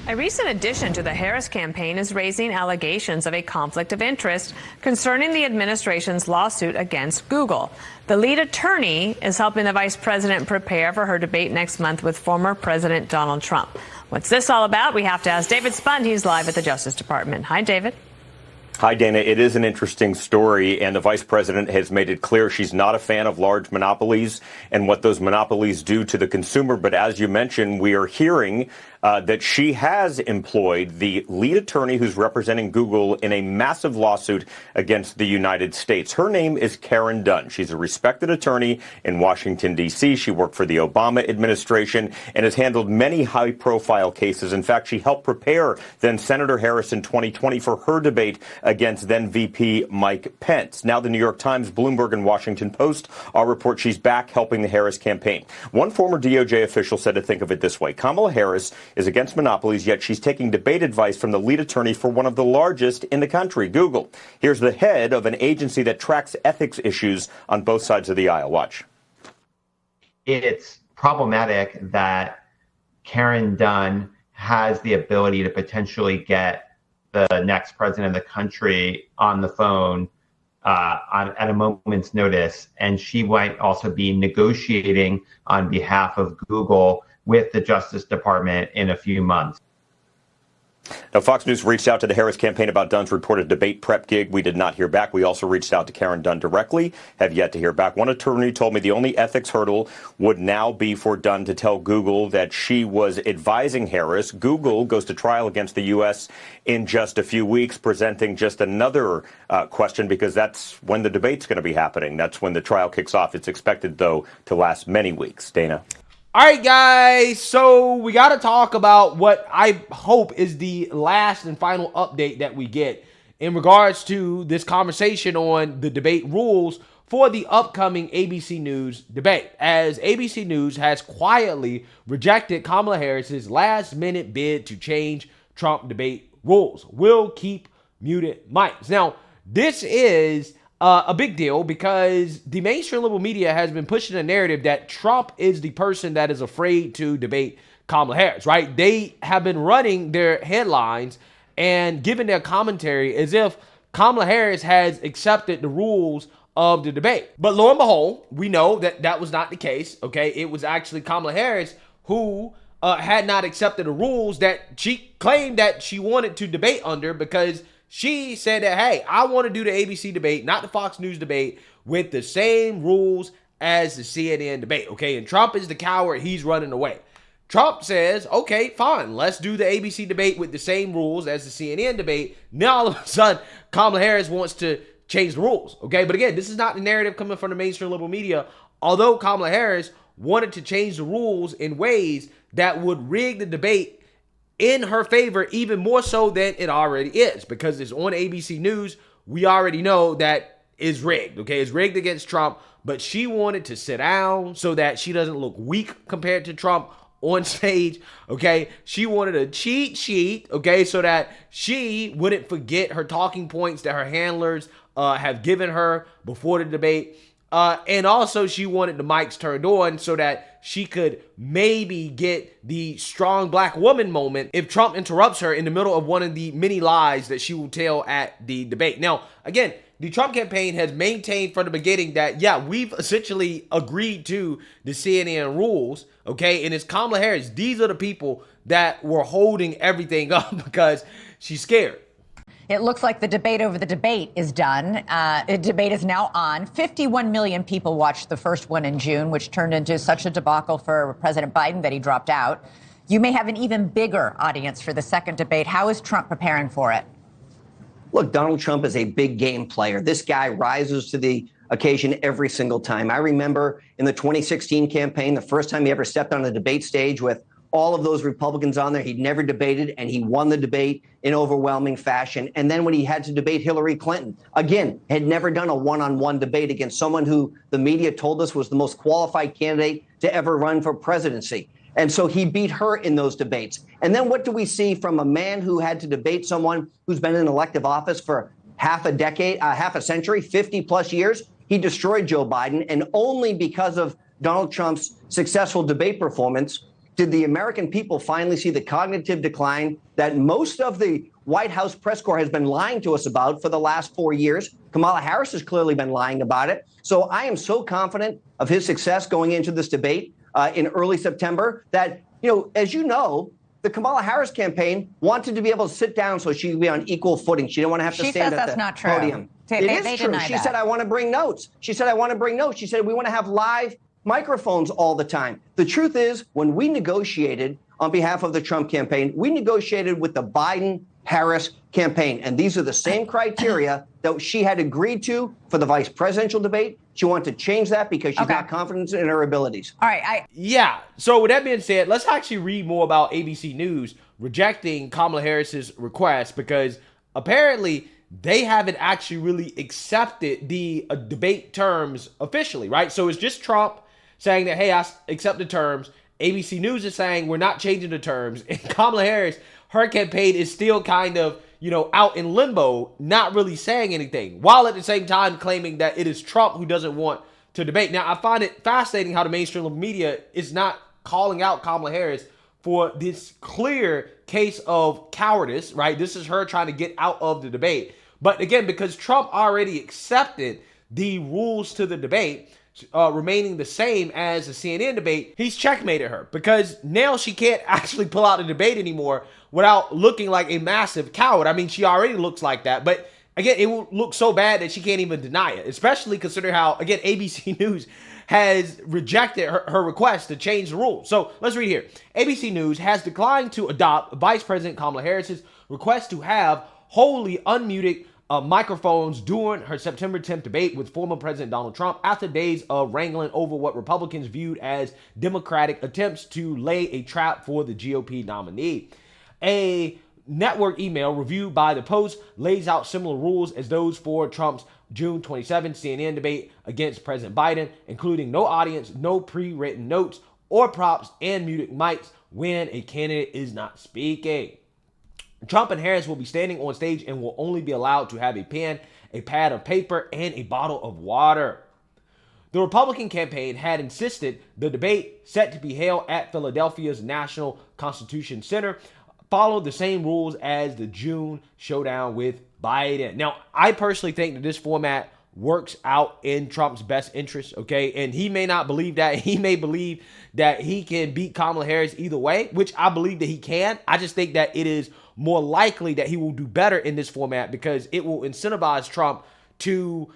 A recent addition to the Harris campaign is raising allegations of a conflict of interest concerning the administration's lawsuit against Google. The lead attorney is helping the vice president prepare for her debate next month with former President Donald Trump. What's this all about? We have to ask David Spund. He's live at the Justice Department. Hi, David. Hi, Dana. It is an interesting story, and the vice president has made it clear she's not a fan of large monopolies and what those monopolies do to the consumer. But as you mentioned, we are hearing that she has employed the lead attorney who's representing Google in a massive lawsuit against the United States. Her name is Karen Dunn. She's a respected attorney in Washington, D.C. She worked for the Obama administration and has handled many high-profile cases. In fact, she helped prepare then Senator Harris in 2020 for her debate against then VP Mike Pence. Now the New York Times, Bloomberg, and Washington Post all report she's back helping the Harris campaign. One former DOJ official said to think of it this way: Kamala Harris is against monopolies, yet she's taking debate advice from the lead attorney for one of the largest in the country, Google. Here's the head of an agency that tracks ethics issues on both sides of the aisle. Watch. It's problematic that Karen Dunn has the ability to potentially get the next president of the country on the phone at a moment's notice, and she might also be negotiating on behalf of Google with the Justice Department in a few months. Now, Fox News reached out to the Harris campaign about Dunn's reported debate prep gig. We did not hear back. We also reached out to Karen Dunn directly, have yet to hear back. One attorney told me the only ethics hurdle would now be for Dunn to tell Google that she was advising Harris. Google goes to trial against the U.S. in just a few weeks, presenting just another question, because that's when the debate's going to be happening. That's when the trial kicks off. It's expected, though, to last many weeks. Dana. All right, guys, so we got to talk about what I hope is the last and final update that we get in regards to this conversation on the debate rules for the upcoming ABC News debate, as ABC News has quietly rejected Kamala Harris's last-minute bid to change Trump debate rules. Will keep muted mics. Now, this is a big deal because the mainstream liberal media has been pushing a narrative that Trump is the person that is afraid to debate Kamala Harris, right? They have been running their headlines and giving their commentary as if Kamala Harris has accepted the rules of the debate. But lo and behold, we know that that was not the case, okay? It was actually Kamala Harris who had not accepted the rules that she claimed that she wanted to debate under, because she said that, hey, I want to do the ABC debate, not the Fox News debate, with the same rules as the CNN debate, okay? And Trump is the coward. He's running away. Trump says, okay, fine, let's do the ABC debate with the same rules as the CNN debate. Now, all of a sudden, Kamala Harris wants to change the rules, okay? But again, this is not the narrative coming from the mainstream liberal media. Although Kamala Harris wanted to change the rules in ways that would rig the debate in her favor, even more so than it already is, because it's on ABC News. We already know that it's rigged, okay? It's rigged against Trump, but she wanted to sit down so that she doesn't look weak compared to Trump on stage, okay? She wanted a cheat sheet, okay, so that she wouldn't forget her talking points that her handlers have given her before the debate. And also she wanted the mics turned on so that she could maybe get the strong black woman moment if Trump interrupts her in the middle of one of the many lies that she will tell at the debate. Now, again, the Trump campaign has maintained from the beginning that, yeah, we've essentially agreed to the CNN rules, okay? And it's Kamala Harris. These are the people that were holding everything up because she's scared. It looks like the debate over the debate is done. The debate is now on. 51 million people watched the first one in June, which turned into such a debacle for President Biden that he dropped out. You may have an even bigger audience for the second debate. How is Trump preparing for it? Look, Donald Trump is a big game player. This guy rises to the occasion every single time. I remember in the 2016 campaign, the first time he ever stepped on a debate stage with all of those Republicans on there. He'd never debated, and he won the debate in overwhelming fashion. And then when he had to debate Hillary Clinton, again, had never done a one-on-one debate against someone who the media told us was the most qualified candidate to ever run for presidency. And so he beat her in those debates. And then what do we see from a man who had to debate someone who's been in elective office for half a decade, half a century, 50 plus years? He destroyed Joe Biden. And only because of Donald Trump's successful debate performance did the American people finally see the cognitive decline that most of the White House press corps has been lying to us about for the last 4 years? Kamala Harris has clearly been lying about it. So I am so confident of his success going into this debate in early September that, as you know, the Kamala Harris campaign wanted to be able to sit down so she could be on equal footing. She didn't want to have to stand at the podium. It is true. She said, I want to bring notes. She said, we want to have live microphones all the time. The truth is, when we negotiated on behalf of the Trump campaign, we negotiated with the Biden-Harris campaign. And these are the same criteria that she had agreed to for the vice presidential debate. She wanted to change that because she's not confident in her abilities. All right. Yeah. So with that being said, let's actually read more about ABC News rejecting Kamala Harris's request, because apparently they haven't actually really accepted the debate terms officially, right? So it's just Trump saying that, hey, I accept the terms. ABC News is saying we're not changing the terms. And Kamala Harris, her campaign is still kind of, out in limbo, not really saying anything, while at the same time claiming that it is Trump who doesn't want to debate. Now, I find it fascinating how the mainstream media is not calling out Kamala Harris for this clear case of cowardice, right? This is her trying to get out of the debate. But again, because Trump already accepted the rules to the debate, remaining the same as the CNN debate, he's checkmated her, because now she can't actually pull out the debate anymore without looking like a massive coward. I mean, she already looks like that, but again, it will look so bad that she can't even deny it, especially considering how, again, ABC News has rejected her request to change the rules. So let's read here. ABC News has declined to adopt Vice President Kamala Harris's request to have wholly unmuted microphones during her September 10th debate with former President Donald Trump after days of wrangling over what Republicans viewed as Democratic attempts to lay a trap for the GOP nominee. A network email reviewed by the Post lays out similar rules as those for Trump's June 27th CNN debate against President Biden, including no audience, no pre-written notes or props, and muted mics when a candidate is not speaking. Trump and Harris will be standing on stage and will only be allowed to have a pen, a pad of paper, and a bottle of water. The Republican campaign had insisted the debate, set to be held at Philadelphia's National Constitution Center, followed the same rules as the June showdown with Biden. Now, I personally think that this format works out in Trump's best interest, okay? And he may not believe that. He may believe that he can beat Kamala Harris either way, which I believe that he can. I just think that it is more likely that he will do better in this format because it will incentivize Trump to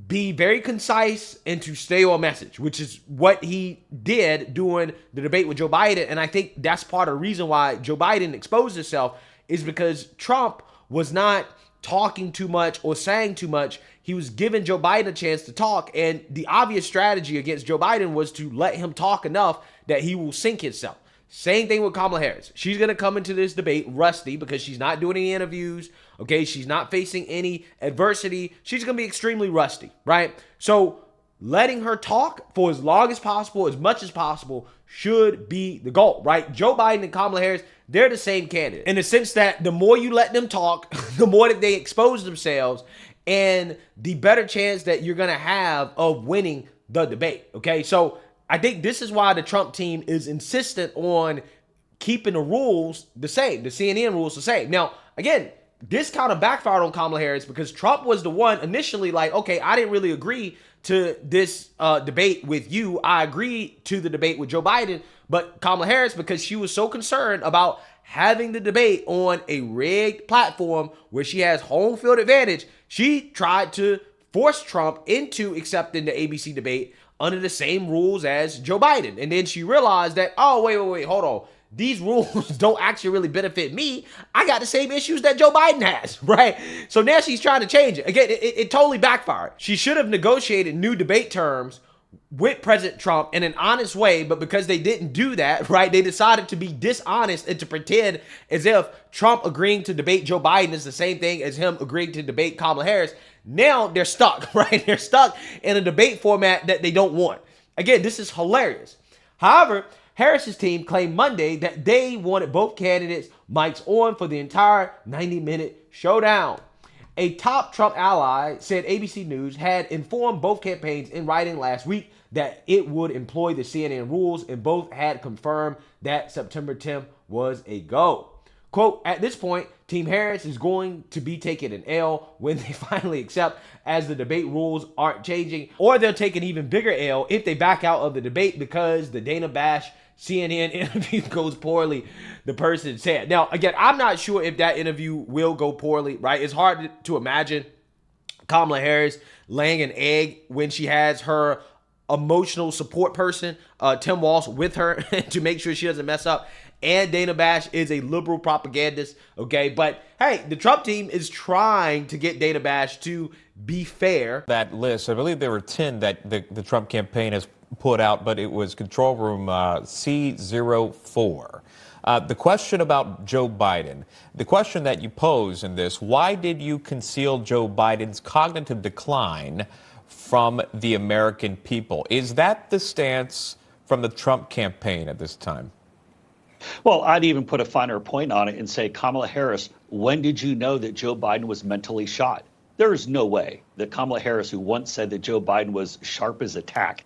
be very concise and to stay on message, which is what he did during the debate with Joe Biden. And I think that's part of the reason why Joe Biden exposed himself, is because Trump was not talking too much or saying too much. He was giving Joe Biden a chance to talk. And the obvious strategy against Joe Biden was to let him talk enough that he will sink himself. Same thing with Kamala Harris. She's going to come into this debate rusty because she's not doing any interviews. Okay, she's not facing any adversity. She's going to be extremely rusty, right? So letting her talk for as long as possible, as much as possible, should be the goal, right? Joe Biden and Kamala Harris, they're the same candidate in the sense that the more you let them talk, the more that they expose themselves, and the better chance that you're going to have of winning the debate, okay? So I think this is why the Trump team is insistent on keeping the rules the same, the CNN rules the same. Now, again, this kind of backfired on Kamala Harris because Trump was the one initially like, okay, I didn't really agree to this debate with you. I agreed to the debate with Joe Biden, but Kamala Harris, because she was so concerned about having the debate on a rigged platform where she has home field advantage, she tried to force Trump into accepting the ABC debate under the same rules as Joe Biden. And then she realized that, oh, wait, hold on. These rules don't actually really benefit me. I got the same issues that Joe Biden has, right? So now she's trying to change it. Again, it totally backfired. She should have negotiated new debate terms with President Trump in an honest way, but because they didn't do that, right, they decided to be dishonest and to pretend as if Trump agreeing to debate Joe Biden is the same thing as him agreeing to debate Kamala Harris. Now they're stuck, right? They're stuck in a debate format that they don't want. Again, this is hilarious. However, Harris's team claimed Monday that they wanted both candidates' mics on for the entire 90-minute showdown. A top Trump ally said ABC News had informed both campaigns in writing last week that it would employ the CNN rules, and both had confirmed that September 10th was a go. Quote, at this point, Team Harris is going to be taking an L when they finally accept, as the debate rules aren't changing, or they'll take an even bigger L if they back out of the debate because the Dana Bash CNN interview goes poorly, the person said. Now, again, I'm not sure if that interview will go poorly, right? It's hard to imagine Kamala Harris laying an egg when she has her emotional support person, Tim Walsh, with her to make sure she doesn't mess up. And Dana Bash is a liberal propagandist, okay? But, hey, the Trump team is trying to get Dana Bash to be fair. That list, I believe there were 10 that the Trump campaign has put out, but it was control room C04. The question about Joe Biden, the question that you pose in this, why did you conceal Joe Biden's cognitive decline from the American people? Is that the stance from the Trump campaign at this time? Well, I'd even put a finer point on it and say, Kamala Harris, when did you know that Joe Biden was mentally shot? There is no way that Kamala Harris, who once said that Joe Biden was sharp as a tack,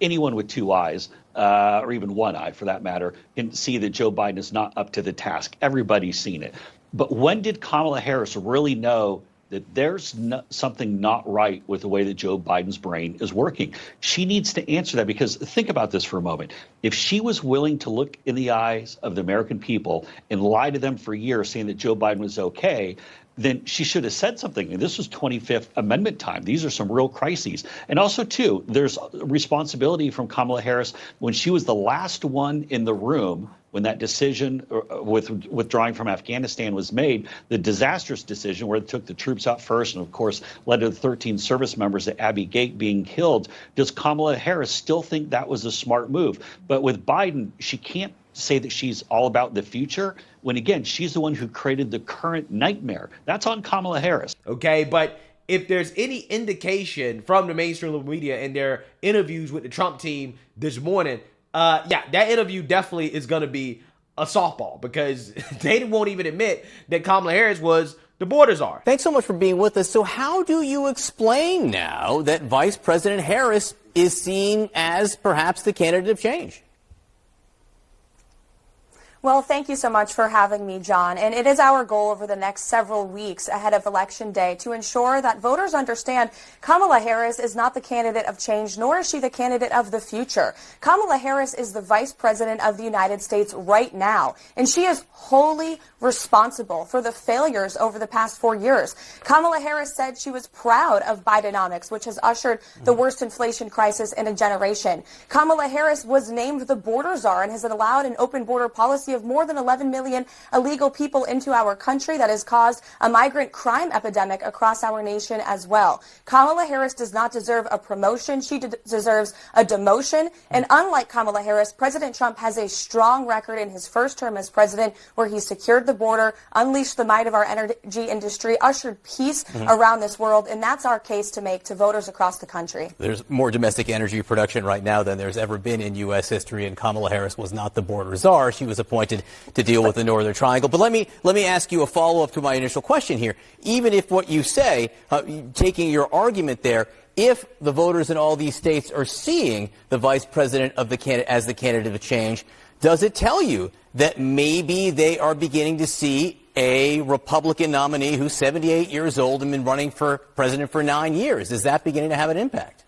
anyone with two eyes, or even one eye for that matter, can see that Joe Biden is not up to the task. Everybody's seen it. But when did Kamala Harris really know that there's something not right with the way that Joe Biden's brain is working? She needs to answer that, because think about this for a moment. If she was willing to look in the eyes of the American people and lie to them for years saying that Joe Biden was okay, then she should have said something. And this was 25th Amendment time. These are some real crises. And also, too, there's responsibility from Kamala Harris when she was the last one in the room when that decision with withdrawing from Afghanistan was made, the disastrous decision where it took the troops out first and, of course, led to the 13 service members at Abbey Gate being killed. Does Kamala Harris still think that was a smart move? But with Biden, she can't say that she's all about the future when, again, she's the one who created the current nightmare. That's on Kamala Harris. Okay, but if there's any indication from the mainstream media and their interviews with the Trump team this morning, that interview definitely is going to be a softball, because they won't even admit that Kamala Harris was the border czar. Thanks so much for being with us. So how do you explain now that Vice President Harris is seen as perhaps the candidate of change? Well, thank you so much for having me, John. And it is our goal over the next several weeks ahead of Election Day to ensure that voters understand Kamala Harris is not the candidate of change, nor is she the candidate of the future. Kamala Harris is the Vice President of the United States right now, and she is wholly responsible for the failures over the past 4 years. Kamala Harris said she was proud of Bidenomics, which has ushered the worst inflation crisis in a generation. Kamala Harris was named the border czar and has allowed an open border policy of more than 11 million illegal people into our country that has caused a migrant crime epidemic across our nation as well. Kamala Harris does not deserve a promotion. She deserves a demotion. And unlike Kamala Harris, President Trump has a strong record in his first term as president, where he secured the border, unleashed the might of our energy industry, ushered peace around this world. And that's our case to make to voters across the country. There's more domestic energy production right now than there's ever been in U.S. history, and Kamala Harris was not the border czar. She was appointed to deal with the Northern Triangle. But let me ask you a follow-up to my initial question here. Even if what you say, taking your argument there, if the voters in all these states are seeing the vice president of as the candidate of change, does it tell you that maybe they are beginning to see a Republican nominee who's 78 years old and been running for president for 9 years? Is that beginning to have an impact?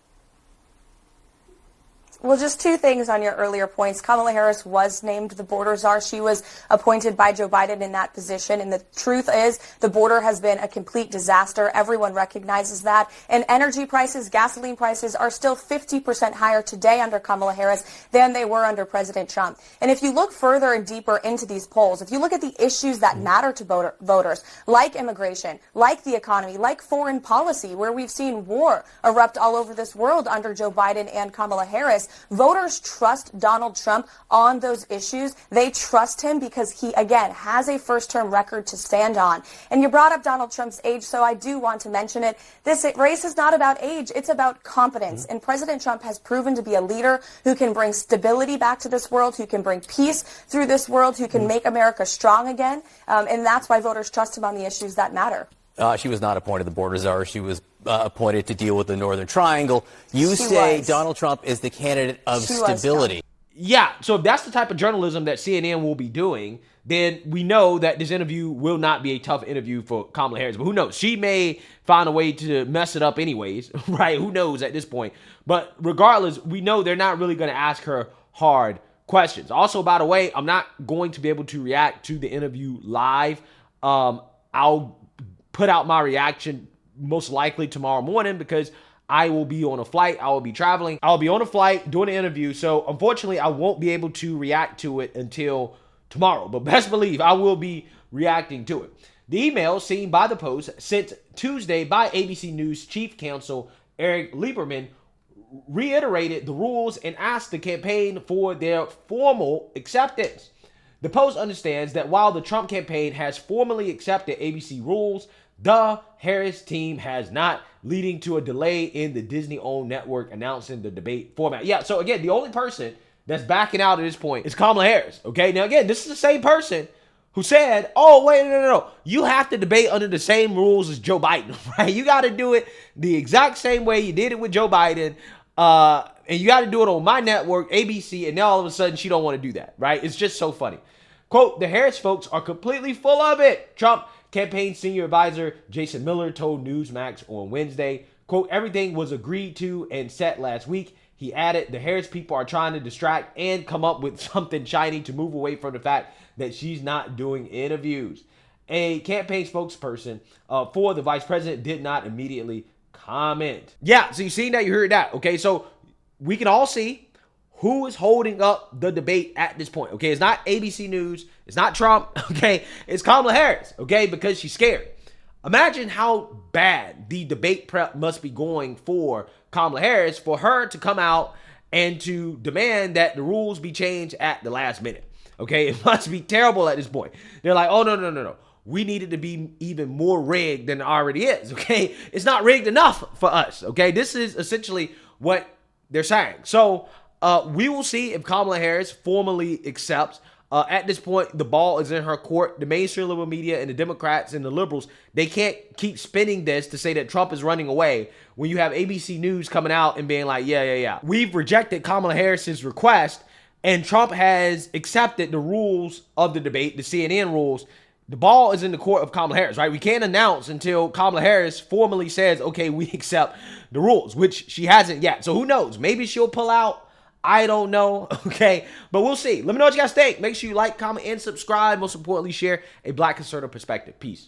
Well, just two things on your earlier points. Kamala Harris was named the border czar. She was appointed by Joe Biden in that position. And the truth is the border has been a complete disaster. Everyone recognizes that. And energy prices, gasoline prices are still 50% higher today under Kamala Harris than they were under President Trump. And if you look further and deeper into these polls, if you look at the issues that matter to voters, like immigration, like the economy, like foreign policy, where we've seen war erupt all over this world under Joe Biden and Kamala Harris, voters trust Donald Trump on those issues. They trust him because he, again, has a first-term record to stand on. And you brought up Donald Trump's age, so I do want to mention it. This race is not about age. It's about competence. And President Trump has proven to be a leader who can bring stability back to this world, who can bring peace through this world, who can make America strong again. And that's why voters trust him on the issues that matter. She was not appointed the border czar. She was appointed to deal with the Northern Triangle. You say Donald Trump is the candidate of stability. Yeah, so if that's the type of journalism that CNN will be doing, then we know that this interview will not be a tough interview for Kamala Harris. But who knows? She may find a way to mess it up anyways, right? Who knows at this point? But regardless, we know they're not really going to ask her hard questions. Also, by the way, I'm not going to be able to react to the interview live. I'll put out my reaction most likely tomorrow morning because I will be on a flight. I will be traveling. I'll be on a flight doing an interview. So unfortunately, I won't be able to react to it until tomorrow. But best believe I will be reacting to it. The email seen by the Post sent Tuesday by ABC News chief counsel Eric Lieberman reiterated the rules and asked the campaign for their formal acceptance. The Post understands that while the Trump campaign has formally accepted ABC rules, the Harris team has not, leading to a delay in the Disney-owned network announcing the debate format. Yeah, so again, the only person that's backing out at this point is Kamala Harris, okay? Now, again, this is the same person who said, oh, wait, no. You have to debate under the same rules as Joe Biden, right? You got to do it the exact same way you did it with Joe Biden, and you got to do it on my network, ABC, and now all of a sudden she don't want to do that, right? It's just so funny. Quote, the Harris folks are completely full of it, Trump campaign senior advisor Jason Miller told Newsmax on Wednesday. Quote, everything was agreed to and set last week. He added, the Harris people are trying to distract and come up with something shiny to move away from the fact that she's not doing interviews. A campaign spokesperson for the vice president did not immediately comment. Yeah, so you seen that, you heard that. Okay, so we can all see who is holding up the debate at this point. Okay, it's not ABC News, it's not Trump. Okay, it's Kamala Harris. Okay, because she's scared. Imagine how bad the debate prep must be going for Kamala Harris for her to come out and to demand that the rules be changed at the last minute. Okay, it must be terrible at this point. They're like, oh, no. We need it to be even more rigged than it already is. Okay, it's not rigged enough for us. Okay, this is essentially what they're saying. So we will see if Kamala Harris formally accepts. At this point, the ball is in her court. The mainstream liberal media and the Democrats and the liberals, they can't keep spinning this to say that Trump is running away when you have ABC News coming out and being like, yeah. We've rejected Kamala Harris's request, and Trump has accepted the rules of the debate, the CNN rules. The ball is in the court of Kamala Harris, right? We can't announce until Kamala Harris formally says, okay, we accept the rules, which she hasn't yet. So who knows? Maybe she'll pull out. I don't know, okay? But we'll see. Let me know what you guys think. Make sure you like, comment, and subscribe. Most importantly, share a Black conservative perspective. Peace.